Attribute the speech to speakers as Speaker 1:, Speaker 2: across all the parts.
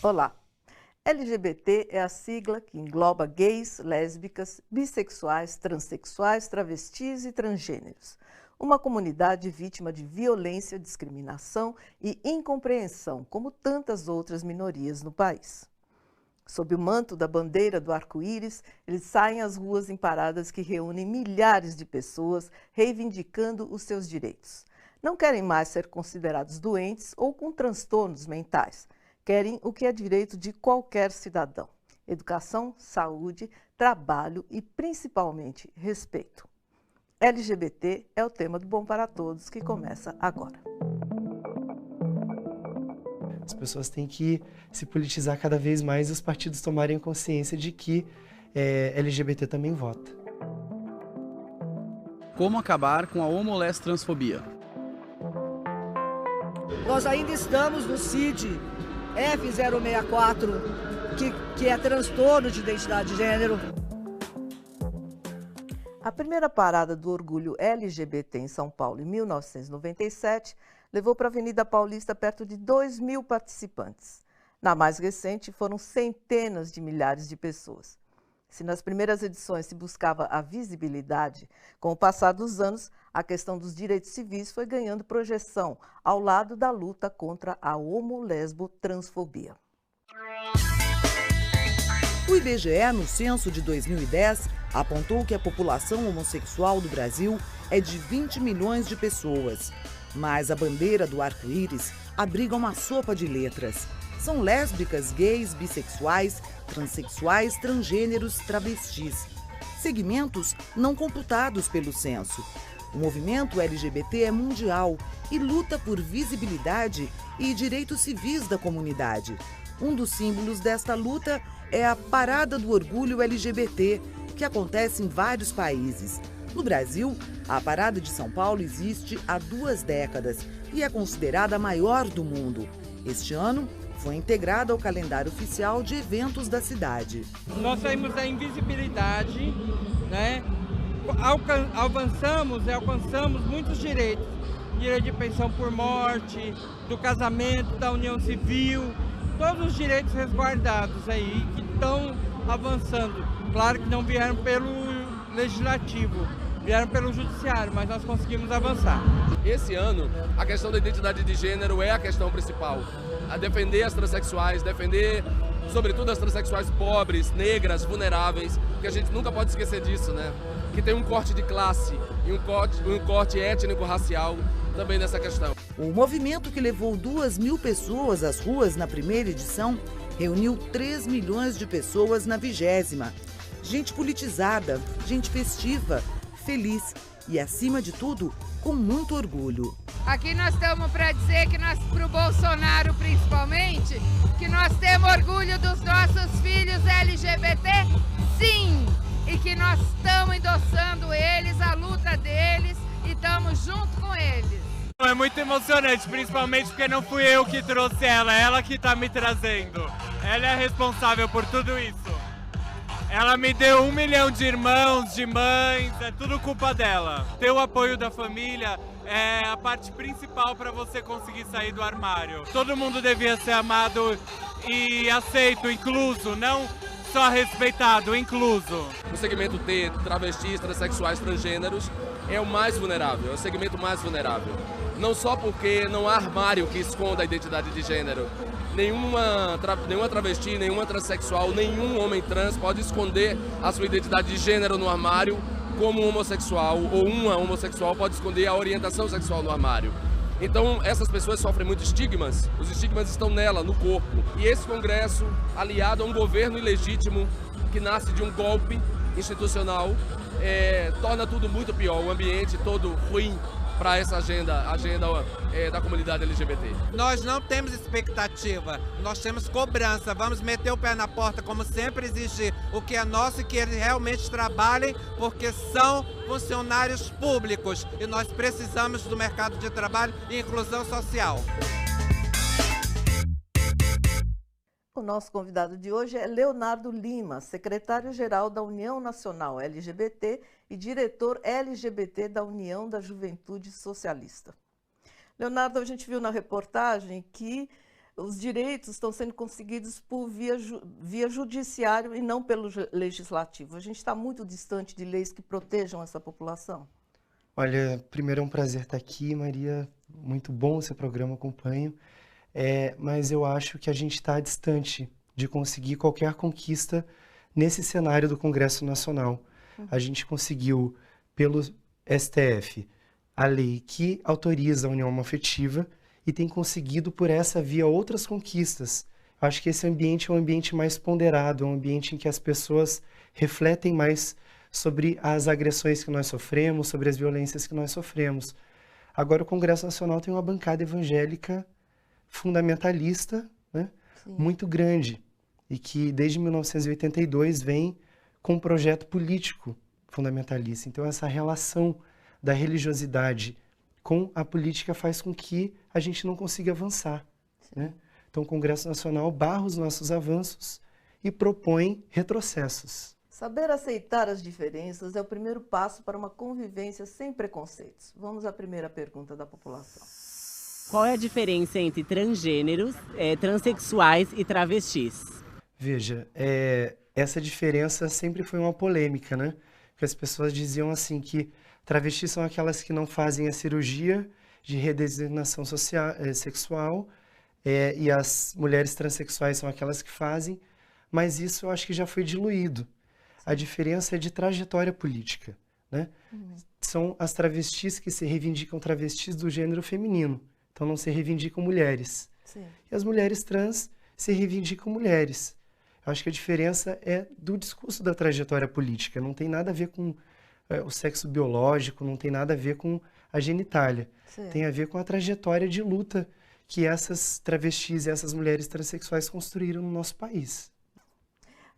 Speaker 1: Olá! LGBT é a sigla que engloba gays, lésbicas, bissexuais, transexuais, travestis e transgêneros. Uma comunidade vítima de violência, discriminação e incompreensão, como tantas outras minorias no país. Sob o manto da bandeira do arco-íris, eles saem às ruas em paradas que reúnem milhares de pessoas reivindicando os seus direitos. Não querem mais ser considerados doentes ou com transtornos mentais. Querem o que é direito de qualquer cidadão: educação, saúde, trabalho e, principalmente, respeito. LGBT é o tema do Bom para Todos, que começa agora.
Speaker 2: As pessoas têm que se politizar cada vez mais e os partidos tomarem consciência de que LGBT também vota.
Speaker 3: Como acabar com a homolestransfobia?
Speaker 4: Nós ainda estamos no CID F064, que é transtorno de identidade de gênero.
Speaker 1: A primeira parada do orgulho LGBT em São Paulo, em 1997, levou para a Avenida Paulista perto de 2.000 participantes. Na mais recente, foram centenas de milhares de pessoas. Se nas primeiras edições se buscava a visibilidade, com o passar dos anos, a questão dos direitos civis foi ganhando projeção ao lado da luta contra a homo-lesbo-transfobia.
Speaker 5: O IBGE, no censo de 2010, apontou que a população homossexual do Brasil é de 20 milhões de pessoas. Mas a bandeira do arco-íris abriga uma sopa de letras. São lésbicas, gays, bissexuais, transexuais, transgêneros, travestis. Segmentos não computados pelo censo. O movimento LGBT é mundial e luta por visibilidade e direitos civis da comunidade. Um dos símbolos desta luta é a Parada do Orgulho LGBT, que acontece em vários países. No Brasil, a Parada de São Paulo existe há 2 décadas e é considerada a maior do mundo. Este ano, foi integrada ao calendário oficial de eventos da cidade.
Speaker 6: Nós saímos da invisibilidade, né? Alcançamos muitos direitos. Direito de pensão por morte, do casamento, da união civil, todos os direitos resguardados aí que estão avançando. Claro que não vieram pelo legislativo, vieram pelo judiciário, mas nós conseguimos avançar.
Speaker 7: Esse ano, a questão da identidade de gênero é a questão principal. A defender as transexuais, defender, sobretudo, as transexuais pobres, negras, vulneráveis, porque a gente nunca pode esquecer disso, né? Que tem um corte de classe e um corte étnico-racial também nessa questão.
Speaker 5: O movimento, que levou 2.000 pessoas às ruas na primeira edição, reuniu 3 milhões de pessoas na 20ª. Gente politizada, gente festiva, feliz e, acima de tudo, com muito orgulho.
Speaker 8: Aqui nós estamos para dizer que para o Bolsonaro principalmente, que nós temos orgulho dos nossos filhos LGBT, sim! E que nós estamos endossando eles, a luta deles, e estamos junto com eles.
Speaker 6: É muito emocionante, principalmente porque não fui eu que trouxe ela que está me trazendo. Ela é responsável por tudo isso. Ela me deu 1 milhão de irmãos, de mães, é tudo culpa dela. Ter o apoio da família é a parte principal para você conseguir sair do armário. Todo mundo devia ser amado e aceito, incluso, não só respeitado, incluso.
Speaker 7: O segmento T, travestis, transexuais, transgêneros, é o mais vulnerável, é o segmento mais vulnerável. Não só porque não há armário que esconda a identidade de gênero. Nenhuma travesti, nenhuma transexual, nenhum homem trans pode esconder a sua identidade de gênero no armário, como um homossexual ou uma homossexual pode esconder a orientação sexual no armário. Então, essas pessoas sofrem muitos estigmas, os estigmas estão nela, no corpo. E esse Congresso, aliado a um governo ilegítimo, que nasce de um golpe institucional, torna tudo muito pior, o ambiente todo ruim para essa agenda da comunidade LGBT.
Speaker 9: Nós não temos expectativa, nós temos cobrança, vamos meter o pé na porta como sempre exigir o que é nosso e que eles realmente trabalhem, porque são funcionários públicos e nós precisamos do mercado de trabalho e inclusão social.
Speaker 1: O nosso convidado de hoje é Leonardo Lima, secretário-geral da União Nacional LGBT e diretor LGBT da União da Juventude Socialista. Leonardo, a gente viu na reportagem que os direitos estão sendo conseguidos por via judiciário e não pelo legislativo. A gente está muito distante de leis que protejam essa população.
Speaker 2: Olha, primeiro é um prazer estar aqui, Maria. Muito bom o seu programa, acompanho. Mas eu acho que a gente está distante de conseguir qualquer conquista nesse cenário do Congresso Nacional. A gente conseguiu, pelo STF, a lei que autoriza a união homoafetiva e tem conseguido, por essa via, outras conquistas. Eu acho que esse ambiente é um ambiente mais ponderado, é um ambiente em que as pessoas refletem mais sobre as agressões que nós sofremos, sobre as violências que nós sofremos. Agora, o Congresso Nacional tem uma bancada evangélica fundamentalista, né, muito grande, e que desde 1982 vem com um projeto político fundamentalista. Então, essa relação da religiosidade com a política faz com que a gente não consiga avançar, né? Então, o Congresso Nacional barra os nossos avanços e propõe retrocessos.
Speaker 1: Saber aceitar as diferenças é o primeiro passo para uma convivência sem preconceitos. Vamos à primeira pergunta da população.
Speaker 10: Qual é a diferença entre transgêneros, transexuais e travestis?
Speaker 2: Veja, essa diferença sempre foi uma polêmica, né? Porque as pessoas diziam assim que travestis são aquelas que não fazem a cirurgia de redesignação sexual, e as mulheres transexuais são aquelas que fazem, mas isso eu acho que já foi diluído. A diferença é de trajetória política, né? São as travestis que se reivindicam travestis do gênero feminino, então não se reivindicam mulheres.
Speaker 1: Sim.
Speaker 2: E as mulheres trans se reivindicam mulheres. Eu acho que a diferença é do discurso da trajetória política, não tem nada a ver com o sexo biológico, não tem nada a ver com a genitália.
Speaker 1: Sim.
Speaker 2: Tem a ver com a trajetória de luta que essas travestis e essas mulheres transexuais construíram no nosso país.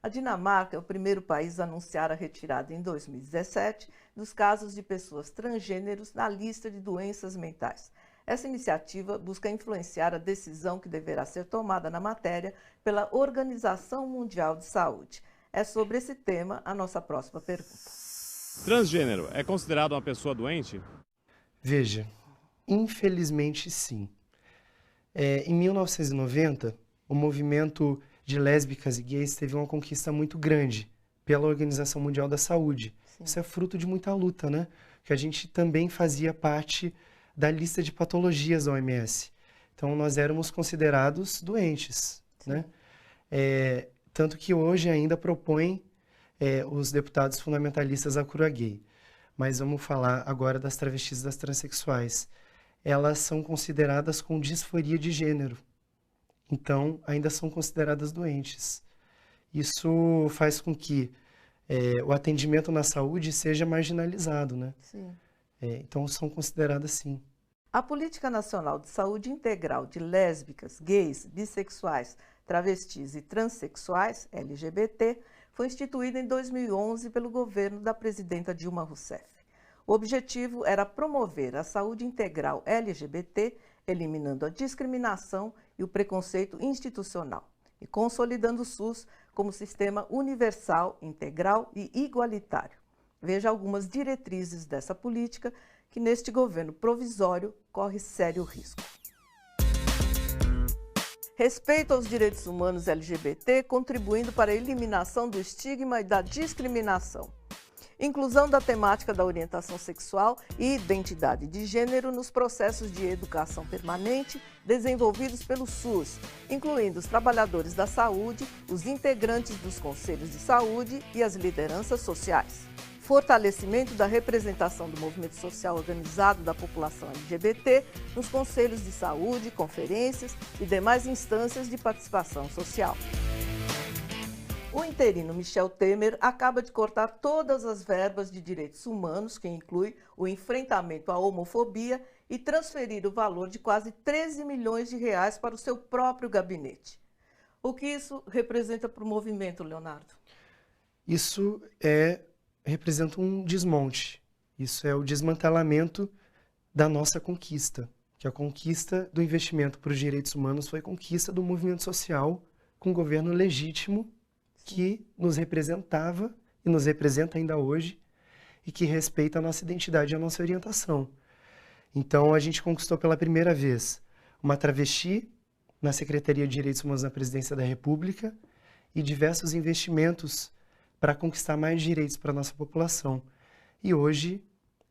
Speaker 1: A Dinamarca é o primeiro país a anunciar a retirada em 2017 dos casos de pessoas transgêneros na lista de doenças mentais. Essa iniciativa busca influenciar a decisão que deverá ser tomada na matéria pela Organização Mundial de Saúde. É sobre esse tema a nossa próxima pergunta.
Speaker 11: Transgênero é considerado uma pessoa doente?
Speaker 2: Veja, infelizmente sim. Em 1990, o movimento de lésbicas e gays teve uma conquista muito grande pela Organização Mundial da Saúde. Sim. Isso é fruto de muita luta, né? Que a gente também fazia parte da lista de patologias da OMS. Então, nós éramos considerados doentes, né? Tanto que hoje ainda propõem os deputados fundamentalistas a cura gay. Mas vamos falar agora das travestis e das transexuais. Elas são consideradas com disforia de gênero. Então, ainda são consideradas doentes. Isso faz com que o atendimento na saúde seja marginalizado, né?
Speaker 1: Sim.
Speaker 2: Então, são consideradas sim.
Speaker 1: A Política Nacional de Saúde Integral de Lésbicas, Gays, Bissexuais, Travestis e Transsexuais, LGBT, foi instituída em 2011 pelo governo da presidenta Dilma Rousseff. O objetivo era promover a saúde integral LGBT, eliminando a discriminação e o preconceito institucional e consolidando o SUS como sistema universal, integral e igualitário. Veja algumas diretrizes dessa política que neste governo provisório corre sério risco. Respeito aos direitos humanos LGBT, contribuindo para a eliminação do estigma e da discriminação. Inclusão da temática da orientação sexual e identidade de gênero nos processos de educação permanente desenvolvidos pelo SUS, incluindo os trabalhadores da saúde, os integrantes dos conselhos de saúde e as lideranças sociais. Fortalecimento da representação do movimento social organizado da população LGBT nos conselhos de saúde, conferências e demais instâncias de participação social. O interino Michel Temer acaba de cortar todas as verbas de direitos humanos, que inclui o enfrentamento à homofobia, e transferir o valor de quase 13 milhões de reais para o seu próprio gabinete. O que isso representa para o movimento, Leonardo?
Speaker 2: Isso representa um desmonte. Isso é o desmantelamento da nossa conquista, que a conquista do investimento para os direitos humanos foi conquista do movimento social com um governo legítimo que nos representava e nos representa ainda hoje e que respeita a nossa identidade e a nossa orientação. Então, a gente conquistou pela primeira vez uma travesti na Secretaria de Direitos Humanos na Presidência da República e diversos investimentos para conquistar mais direitos para a nossa população. E hoje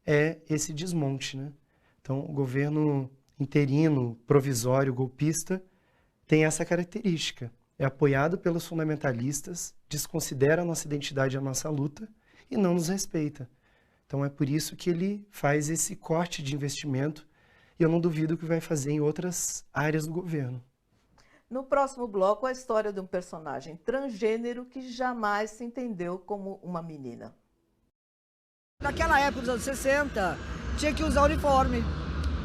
Speaker 2: é esse desmonte, né? Então, o governo interino, provisório, golpista, tem essa característica. É apoiado pelos fundamentalistas, desconsidera a nossa identidade e a nossa luta e não nos respeita. Então, é por isso que ele faz esse corte de investimento e eu não duvido que vai fazer em outras áreas do governo.
Speaker 1: No próximo bloco, a história de um personagem transgênero que jamais se entendeu como uma menina.
Speaker 4: Naquela época, dos anos 60, tinha que usar uniforme.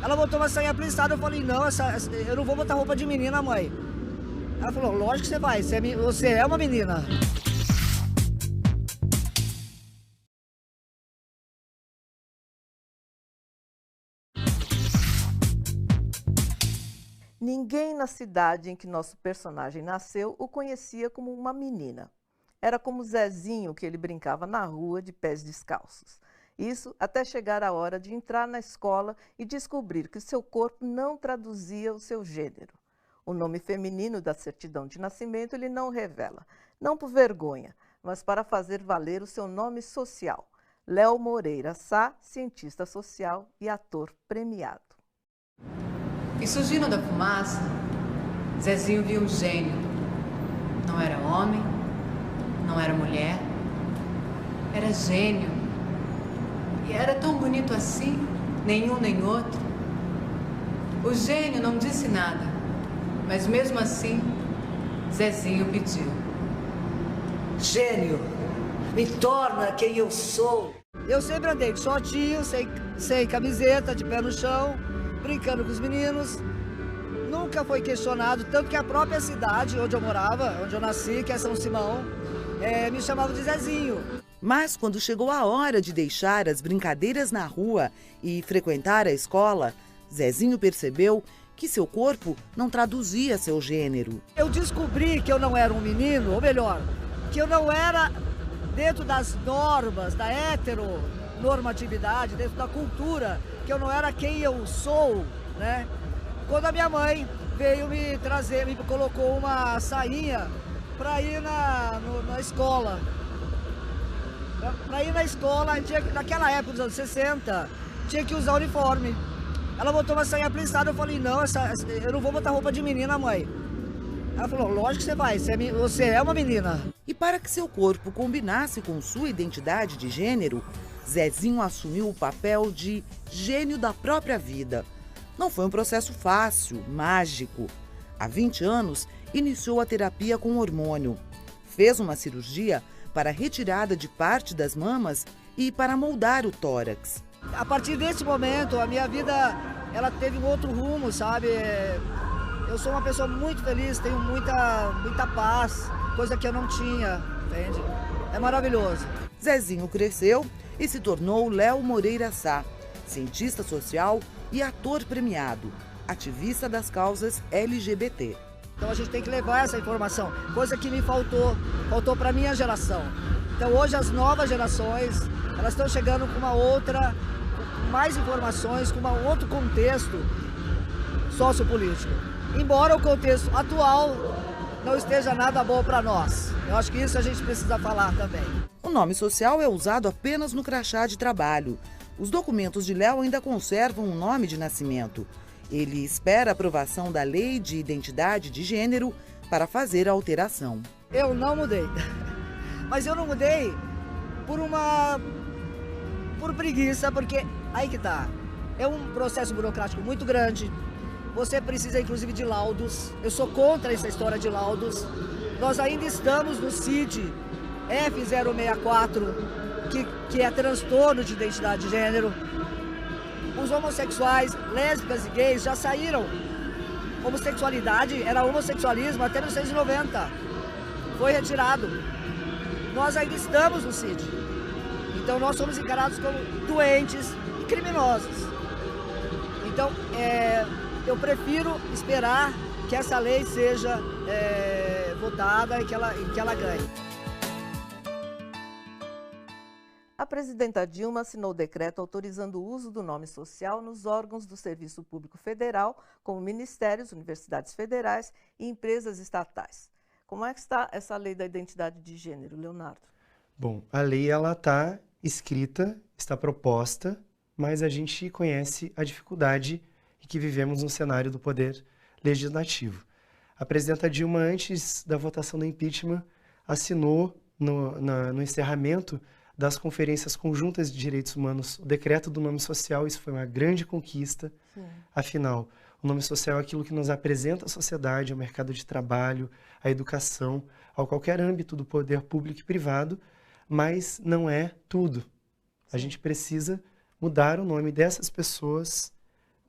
Speaker 4: Ela botou uma sainha plissada, eu falei, não, eu não vou botar roupa de menina, mãe. Ela falou, lógico que você vai, você é uma menina.
Speaker 1: Ninguém na cidade em que nosso personagem nasceu o conhecia como uma menina. Era como Zezinho, que ele brincava na rua de pés descalços. Isso até chegar a hora de entrar na escola e descobrir que seu corpo não traduzia o seu gênero. O nome feminino da certidão de nascimento ele não revela, não por vergonha, mas para fazer valer o seu nome social. Léo Moreira Sá, cientista social e ator premiado.
Speaker 12: E surgindo da fumaça, Zezinho viu um gênio. Não era homem, não era mulher, era gênio. E era tão bonito assim, nenhum nem outro. O gênio não disse nada, mas mesmo assim, Zezinho pediu.
Speaker 4: Gênio, me torna quem eu sou. Eu sempre andei de shortinho, sem camiseta, de pé no chão, brincando com os meninos. Nunca foi questionado, tanto que a própria cidade onde eu morava, onde eu nasci, que é São Simão, me chamava de Zezinho.
Speaker 5: Mas quando chegou a hora de deixar as brincadeiras na rua e frequentar a escola, Zezinho percebeu que seu corpo não traduzia seu gênero.
Speaker 4: Eu descobri que eu não era um menino, ou melhor, que eu não era dentro das normas, da heteronormatividade, dentro da cultura, que eu não era quem eu sou, né? Quando a minha mãe veio me trazer, me colocou uma sainha para ir na escola. Para ir na escola, naquela época dos anos 60, tinha que usar uniforme. Ela botou uma sainha plissada, eu falei, não, eu não vou botar roupa de menina, mãe. Ela falou, lógico que você vai, você é uma menina.
Speaker 5: E para que seu corpo combinasse com sua identidade de gênero, Zezinho assumiu o papel de gênio da própria vida. Não foi um processo fácil, mágico. Há 20 anos, iniciou a terapia com hormônio. Fez uma cirurgia para a retirada de parte das mamas e para moldar o tórax.
Speaker 4: A partir desse momento, a minha vida ela teve um outro rumo, sabe? Eu sou uma pessoa muito feliz, tenho muita paz, coisa que eu não tinha, entende? É maravilhoso.
Speaker 5: Zezinho cresceu e se tornou Léo Moreira Sá, cientista social e ator premiado, ativista das causas LGBT.
Speaker 4: Então a gente tem que levar essa informação, coisa que me faltou para a minha geração. Então hoje as novas gerações, elas estão chegando com mais informações, com um outro contexto sociopolítico. Embora o contexto atual não esteja nada bom para nós. Eu acho que isso a gente precisa falar também.
Speaker 5: O nome social é usado apenas no crachá de trabalho. Os documentos de Léo ainda conservam um nome de nascimento. Ele espera a aprovação da Lei de Identidade de Gênero para fazer a alteração.
Speaker 4: Eu não mudei, mas eu não mudei por preguiça, porque aí que tá. É um processo burocrático muito grande. Você precisa, inclusive, de laudos. Eu sou contra essa história de laudos. Nós ainda estamos no CID F064, que é transtorno de identidade de gênero. Os homossexuais, lésbicas e gays já saíram. Homossexualidade era homossexualismo até 1990. Foi retirado. Nós ainda estamos no CID. Então nós somos encarados como doentes e criminosos. Então, eu prefiro esperar que essa lei seja votada e que ela ganhe.
Speaker 1: A presidenta Dilma assinou o decreto autorizando o uso do nome social nos órgãos do Serviço Público Federal, como ministérios, universidades federais e empresas estatais. Como é que está essa lei da identidade de gênero, Leonardo?
Speaker 2: Bom, a lei ela está escrita, está proposta, mas a gente conhece a dificuldade em que vivemos no cenário do poder legislativo. A presidenta Dilma, antes da votação do impeachment, assinou no encerramento das conferências conjuntas de direitos humanos o decreto do nome social. Isso foi uma grande conquista. Sim. Afinal, o nome social é aquilo que nos apresenta a sociedade, ao mercado de trabalho, à educação, a qualquer âmbito do poder público e privado, mas não é tudo. Sim. A gente precisa mudar o nome dessas pessoas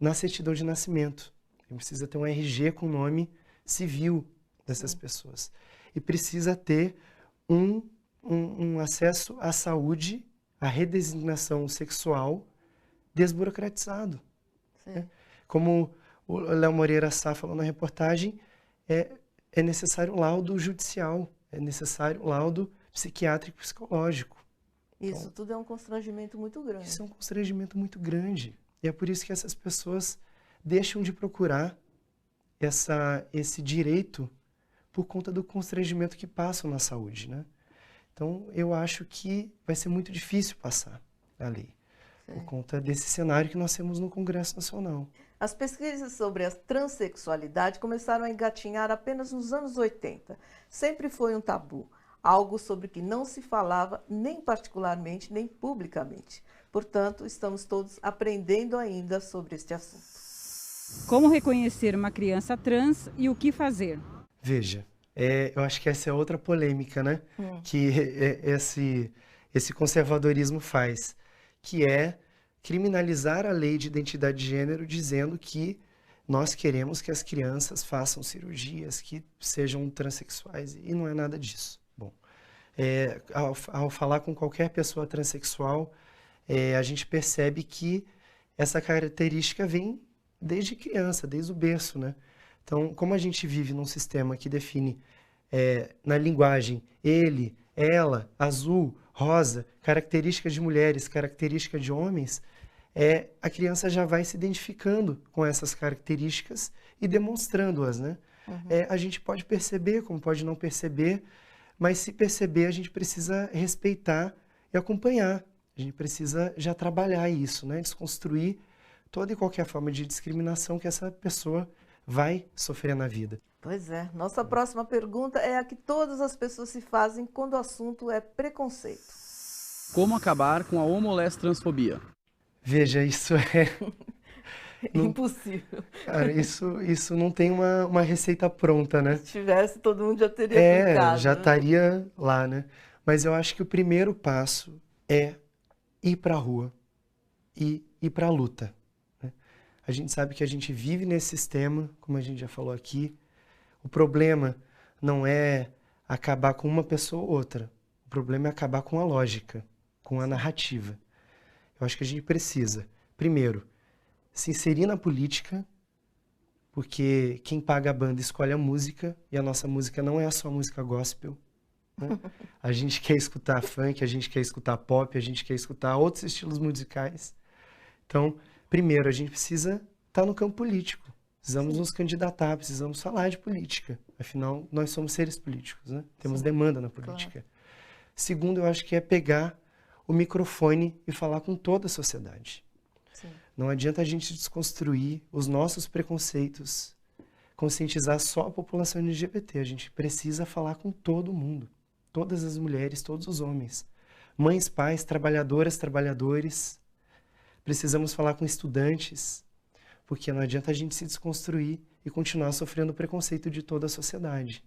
Speaker 2: na certidão de nascimento. A gente precisa ter um RG com o nome civil dessas Sim. pessoas. E precisa ter um acesso à saúde, à redesignação sexual desburocratizado. Né? Como o Léo Moreira Sá falou na reportagem, é necessário laudo judicial, é necessário laudo psiquiátrico e psicológico.
Speaker 1: Isso
Speaker 2: Então,
Speaker 1: tudo é um constrangimento muito grande.
Speaker 2: Isso é um constrangimento muito grande. E é por isso que essas pessoas deixam de procurar esse direito por conta do constrangimento que passam na saúde, né? Então, eu acho que vai ser muito difícil passar a lei, por conta desse cenário que nós temos no Congresso Nacional.
Speaker 1: As pesquisas sobre a transexualidade começaram a engatinhar apenas nos anos 80. Sempre foi um tabu, algo sobre o que não se falava nem particularmente, nem publicamente. Portanto, estamos todos aprendendo ainda sobre este assunto.
Speaker 13: Como reconhecer uma criança trans e o que fazer?
Speaker 2: Veja, eu acho que essa é outra polêmica, né? Que esse conservadorismo faz, que é criminalizar a lei de identidade de gênero, dizendo que nós queremos que as crianças façam cirurgias, que sejam transexuais, e não é nada disso. Bom, ao falar com qualquer pessoa transexual, a gente percebe que essa característica vem desde criança, desde o berço, né? Então, como a gente vive num sistema que define na linguagem ele, ela, azul, rosa, características de mulheres, características de homens, a criança já vai se identificando com essas características e demonstrando-as, né? A gente pode perceber, como pode não perceber, mas se perceber, a gente precisa respeitar e acompanhar. A gente precisa já trabalhar isso, né? Desconstruir toda e qualquer forma de discriminação que essa pessoa vai sofrer na vida.
Speaker 1: Pois é. Nossa próxima pergunta é a que todas as pessoas se fazem quando o assunto é preconceito.
Speaker 3: Como acabar com a homolestransfobia?
Speaker 2: Veja, isso
Speaker 1: impossível.
Speaker 2: Cara, isso não tem uma receita pronta, né?
Speaker 1: Se tivesse, todo mundo já teria aplicado.
Speaker 2: Já estaria lá, né? Mas eu acho que o primeiro passo é ir para a rua e ir para a luta. A gente sabe que a gente vive nesse sistema, como a gente já falou aqui. O problema não é acabar com uma pessoa ou outra. O problema é acabar com a lógica, com a narrativa. Eu acho que a gente precisa, primeiro, se inserir na política, porque quem paga a banda escolhe a música, e a nossa música não é só música gospel. Né? A gente quer escutar funk, a gente quer escutar pop, a gente quer escutar outros estilos musicais. Então, primeiro, a gente precisa estar no campo político. Precisamos nos candidatar, precisamos falar de política. Afinal, nós somos seres políticos, né? Temos demanda na política. Claro. Segundo, eu acho que é pegar o microfone e falar com toda a sociedade. Sim. Não adianta a gente desconstruir os nossos preconceitos, conscientizar só a população LGBT. A gente precisa falar com todo mundo. Todas as mulheres, todos os homens. Mães, pais, trabalhadoras, trabalhadores. Precisamos falar com estudantes, porque não adianta a gente se desconstruir e continuar sofrendo o preconceito de toda a sociedade.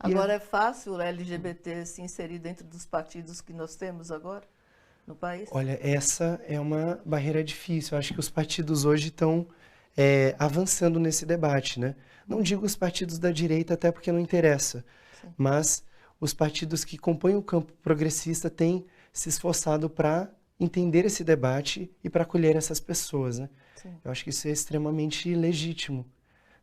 Speaker 1: Agora é fácil o LGBT se inserir dentro dos partidos que nós temos agora no país?
Speaker 2: Olha, essa é uma barreira difícil. Eu acho que os partidos hoje estão avançando nesse debate, né? Não digo os partidos da direita, até porque não interessa, Sim. mas os partidos que compõem o campo progressista têm se esforçado para entender esse debate e para acolher essas pessoas, né? Sim. Eu acho que isso é extremamente legítimo.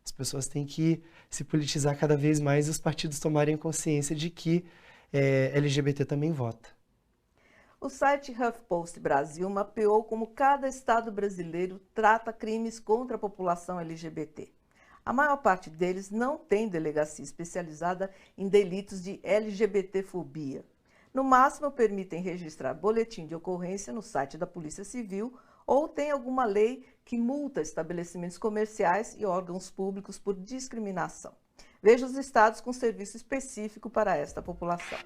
Speaker 2: As pessoas têm que se politizar cada vez mais e os partidos tomarem consciência de que LGBT também vota.
Speaker 1: O site HuffPost Brasil mapeou como cada estado brasileiro trata crimes contra a população LGBT. A maior parte deles não tem delegacia especializada em delitos de LGBTfobia. No máximo, permitem registrar boletim de ocorrência no site da Polícia Civil ou tem alguma lei que multa estabelecimentos comerciais e órgãos públicos por discriminação. Veja os estados com serviço específico para esta população.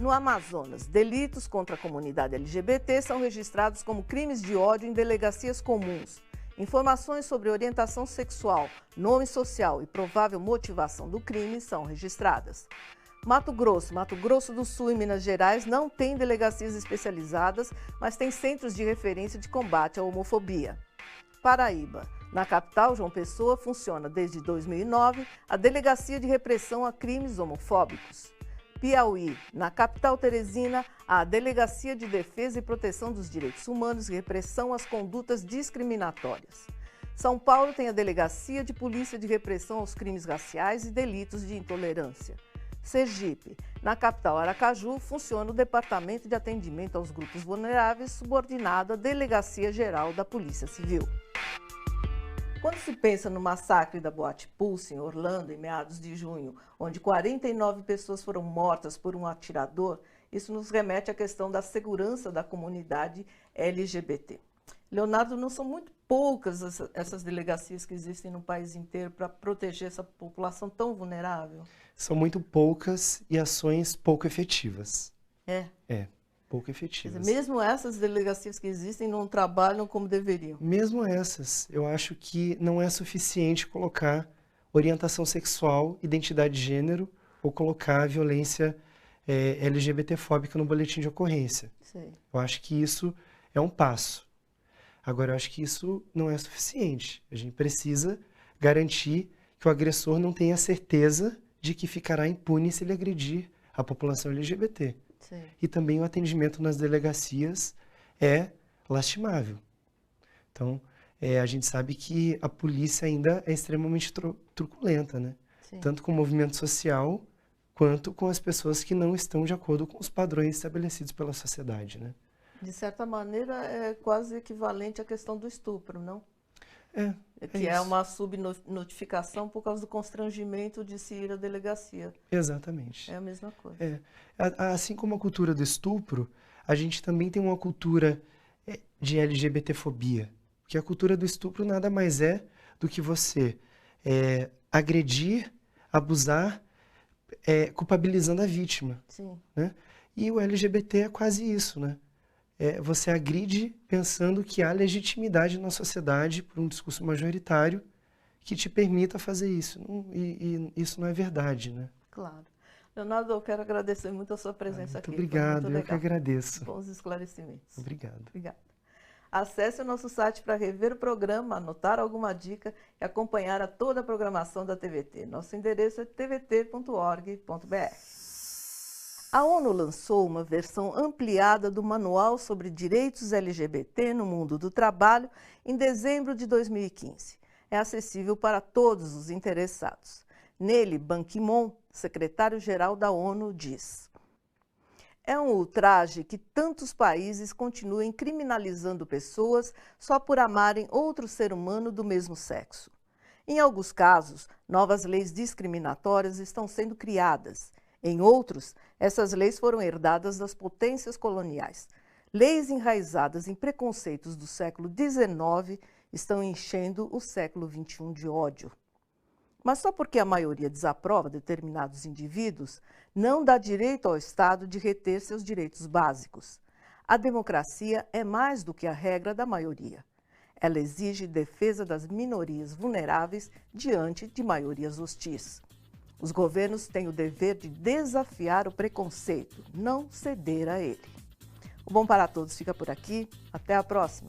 Speaker 1: No Amazonas, delitos contra a comunidade LGBT são registrados como crimes de ódio em delegacias comuns. Informações sobre orientação sexual, nome social e provável motivação do crime são registradas. Mato Grosso do Sul e Minas Gerais não têm delegacias especializadas, mas tem centros de referência de combate à homofobia. Paraíba. Na capital, João Pessoa, funciona desde 2009 a Delegacia de Repressão a Crimes Homofóbicos. Piauí. Na capital Teresina, a Delegacia de Defesa e Proteção dos Direitos Humanos e Repressão às Condutas Discriminatórias. São Paulo tem a Delegacia de Polícia de Repressão aos Crimes Raciais e Delitos de Intolerância. Sergipe. Na capital Aracaju, funciona o Departamento de Atendimento aos Grupos Vulneráveis, subordinado à Delegacia Geral da Polícia Civil. Quando se pensa no massacre da Boate Pulse, em Orlando, em meados de junho, onde 49 pessoas foram mortas por um atirador, isso nos remete à questão da segurança da comunidade LGBT. Leonardo, não são muito poucas essas delegacias que existem no país inteiro para proteger essa população tão vulnerável?
Speaker 2: São muito poucas e ações pouco efetivas. Pouco efetivas.
Speaker 1: Quer dizer, mesmo essas delegacias que existem não trabalham como deveriam?
Speaker 2: Mesmo essas, eu acho que não é suficiente colocar orientação sexual, identidade de gênero ou colocar violência LGBTfóbica no boletim de ocorrência.
Speaker 1: Sei.
Speaker 2: Eu acho que isso é um passo. Agora, eu acho que isso não é suficiente. A gente precisa garantir que o agressor não tenha certeza de que ficará impune se ele agredir a população LGBT.
Speaker 1: Sim.
Speaker 2: E também o atendimento nas delegacias é lastimável. Então, a gente sabe que a polícia ainda é extremamente truculenta, né?
Speaker 1: Sim.
Speaker 2: Tanto com o movimento social, quanto com as pessoas que não estão de acordo com os padrões estabelecidos pela sociedade, né?
Speaker 1: De certa maneira, é quase equivalente à questão do estupro, não? Que é
Speaker 2: isso.
Speaker 1: uma subnotificação por causa do constrangimento de se ir à delegacia.
Speaker 2: Exatamente.
Speaker 1: É a mesma coisa.
Speaker 2: Assim como a cultura do estupro, a gente também tem uma cultura de LGBTfobia. Porque a cultura do estupro nada mais é do que você agredir, abusar, culpabilizando a vítima.
Speaker 1: Sim.
Speaker 2: Né? E o LGBT é quase isso, né? Você agride pensando que há legitimidade na sociedade por um discurso majoritário que te permita fazer isso. E isso não é verdade, né?
Speaker 1: Claro. Leonardo, eu quero agradecer muito a sua presença aqui.
Speaker 2: Muito obrigado, eu que agradeço.
Speaker 1: Bons esclarecimentos.
Speaker 2: Obrigado.
Speaker 1: Obrigada. Acesse o nosso site para rever o programa, anotar alguma dica e acompanhar toda a programação da TVT. Nosso endereço é tvt.org.br. A ONU lançou uma versão ampliada do Manual sobre Direitos LGBT no Mundo do Trabalho em dezembro de 2015. É acessível para todos os interessados. Nele, Ban Ki-moon, secretário-geral da ONU, diz: é um ultraje que tantos países continuem criminalizando pessoas só por amarem outro ser humano do mesmo sexo. Em alguns casos, novas leis discriminatórias estão sendo criadas. Em outros, essas leis foram herdadas das potências coloniais. Leis enraizadas em preconceitos do século XIX estão enchendo o século XXI de ódio. Mas só porque a maioria desaprova determinados indivíduos, não dá direito ao Estado de reter seus direitos básicos. A democracia é mais do que a regra da maioria. Ela exige defesa das minorias vulneráveis diante de maiorias hostis. Os governos têm o dever de desafiar o preconceito, não ceder a ele. O Bom para Todos fica por aqui. Até a próxima.